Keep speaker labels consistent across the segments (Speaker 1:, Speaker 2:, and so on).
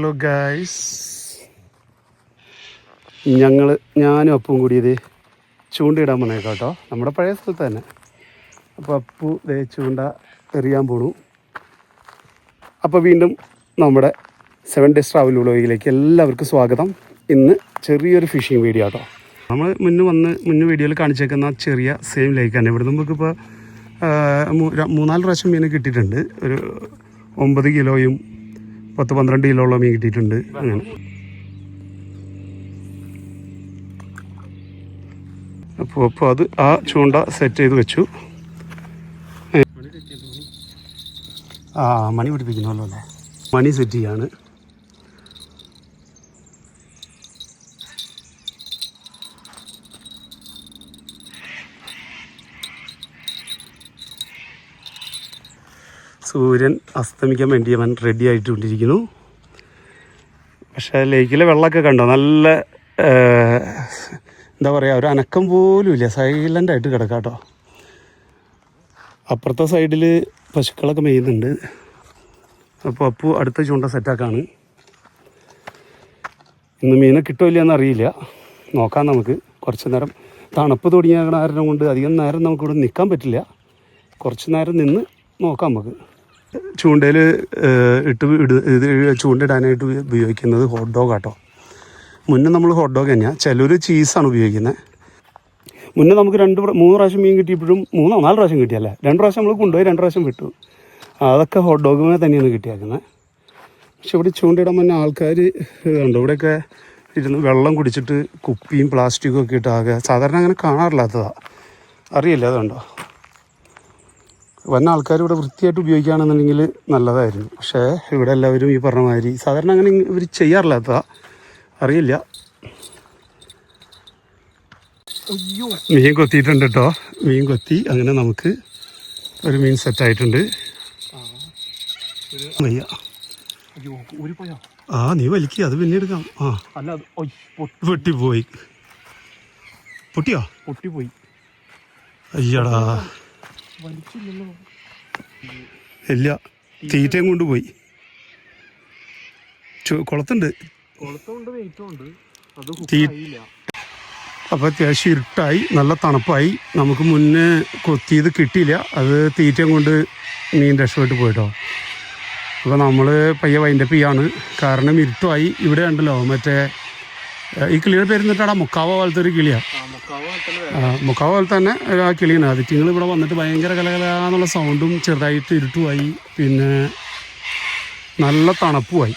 Speaker 1: Hello guys, ഞാനും അപ്പും കൂടി ഇത് ചൂണ്ടയിടാൻ വന്നേക്കാം കേട്ടോ. നമ്മുടെ പഴയ സ്ഥലത്ത് തന്നെ. അപ്പോൾ അപ്പു ദേ ചൂണ്ട എറിയാൻ പോണു. അപ്പോൾ വീണ്ടും നമ്മുടെ 7 days ട്രാവൽ വ്ളോഗിലേക്ക് എല്ലാവർക്കും സ്വാഗതം. ഇന്ന് ചെറിയൊരു ഫിഷിംഗ് വീഡിയോ കേട്ടോ. നമ്മൾ മുന്നേ വീഡിയോയിൽ കാണിച്ചേക്കുന്ന ചെറിയ സെയിം ലേക്ക് തന്നെ. ഇവിടെ നമുക്കിപ്പോൾ 3-4 പ്രാവശ്യം മീൻ കിട്ടിയിട്ടുണ്ട്. ഒരു 9 കിലോയും 10-12 കിലോളം മീൻ കിട്ടിയിട്ടുണ്ട്. അങ്ങനെ അപ്പോൾ അത് ആ ചൂണ്ട സെറ്റ് ചെയ്ത് വെച്ചു. മണി പിടിപ്പിക്കണമല്ലോ അല്ലേ. മണി സെറ്റ് ചെയ്യാണ്. സൂര്യൻ അസ്തമിക്കാൻ വേണ്ടി അവൻ റെഡി ആയിട്ടുകൊണ്ടിരിക്കുന്നു. പക്ഷേ ലേക്കിലെ വെള്ളമൊക്കെ കണ്ടോ, നല്ല എന്താ പറയുക, ഒരു അനക്കം പോലും ഇല്ല, സൈലൻ്റായിട്ട് കിടക്കാം കേട്ടോ. അപ്പുറത്തെ സൈഡിൽ പശുക്കളൊക്കെ മേയുന്നുണ്ട്. അപ്പോൾ അപ്പു അടുത്ത ചൂണ്ട സെറ്റാക്കാണ്. ഇന്ന് മീനെ കിട്ടുമില്ല എന്നറിയില്ല, നോക്കാം നമുക്ക്. കുറച്ച് നേരം തണുപ്പ് തുടങ്ങിയ കാരണം കൊണ്ട് അധികം നേരം നമുക്കിവിടെ നിൽക്കാൻ പറ്റില്ല. കുറച്ച് നേരം നിന്ന് നോക്കാം നമുക്ക്. ചൂണ്ടയിൽ ഇത് ചൂണ്ടയിടാനായിട്ട് ഉപയോഗിക്കുന്നത് ഹോട്ട് ഡോഗ് ആട്ടോ. മുന്നേ നമ്മൾ ഹോട്ട് ഡോഗ് തന്നെയാണ്, ചിലർ ചീസാണ് ഉപയോഗിക്കുന്നത്. മുന്നേ നമുക്ക് 2-3 പ്രാവശ്യം മീൻ കിട്ടിയപ്പോഴും 3-4 പ്രാവശ്യം കിട്ടിയല്ലേ. 2 പ്രാവശ്യം നമ്മൾ കൊണ്ടുപോയി, 2 പ്രാവശ്യം വിട്ടു. അതൊക്കെ ഹോട്ട് ഡോഗിനെ തന്നെയാണ് കിട്ടിയേക്കുന്നത്. പക്ഷെ ഇവിടെ ചൂണ്ടയിടാൻ മുന്നേ ആൾക്കാർ ഉണ്ടോ, ഇവിടെയൊക്കെ ഇരുന്ന് വെള്ളം കുടിച്ചിട്ട് കുപ്പിയും പ്ലാസ്റ്റിക്കും ഒക്കെ ഇട്ട് ആകെ സാധാരണ അങ്ങനെ കാണാറില്ലാത്തതാണ്. അറിയില്ല, അതുണ്ടോ വന്ന ആൾക്കാർ ഇവിടെ വൃത്തിയായിട്ട് ഉപയോഗിക്കുകയാണെന്നുണ്ടെങ്കിൽ നല്ലതായിരുന്നു. പക്ഷേ ഇവിടെ എല്ലാവരും ഈ പറഞ്ഞ മാതിരി സാധാരണ അങ്ങനെ ഇവർ ചെയ്യാറില്ലാത്തതാ, അറിയില്ല. മീൻ കൊത്തിയിട്ടുണ്ട് കേട്ടോ. മീൻ കൊത്തി അങ്ങനെ നമുക്ക് ഒരു മീൻ സെറ്റായിട്ടുണ്ട്. വയ്യ, നീ വലിക്കുക, അത് പിന്നെ എടുക്കാം. പൊട്ടിപ്പോയി. പൊട്ടിപ്പോയി. അയ്യടാ, ഇല്ല, തീറ്റയും കൊണ്ടുപോയി. കുളത്തുണ്ട്. അപ്പോൾ അത്യാവശ്യം ഇരുട്ടായി, നല്ല തണുപ്പായി. നമുക്ക് മുന്നേ കൊത്തിയത് കിട്ടിയില്ല, അത് തീറ്റയും കൊണ്ട് മീൻ രക്ഷപ്പെട്ട് പോയിട്ടോ. അപ്പോൾ നമ്മൾ പയ്യെ വൈൻഡപ്പ് ചെയ്യാണ്, കാരണം ഇരുട്ടുമായി. ഇവിടെ ഉണ്ടല്ലോ മറ്റേ ഈ കിളിയുടെ പേര് എന്നിട്ടാണ് മുക്കാവ പോലത്തെ ഒരു കിളിയാണ്. മുക്കാവ പോലെ തന്നെ ആ കിളിയാണ്. അതിറ്റിങ്ങൾ ഇവിടെ വന്നിട്ട് ഭയങ്കര കലകലാന്നുള്ള സൗണ്ടും, ചെറുതായിട്ട് ഇരുട്ടുമായി, പിന്നെ നല്ല തണുപ്പുമായി.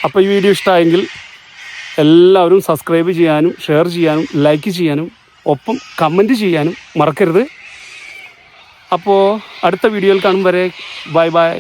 Speaker 1: അപ്പോൾ ഈ വീഡിയോ ഇഷ്ടമായെങ്കിൽ എല്ലാവരും സബ്സ്ക്രൈബ് ചെയ്യാനും ഷെയർ ചെയ്യാനും ലൈക്ക് ചെയ്യാനും ഒപ്പം കമൻറ്റ് ചെയ്യാനും മറക്കരുത്. അപ്പോൾ അടുത്ത വീഡിയോയിൽ കാണും വരെ ബൈ ബൈ.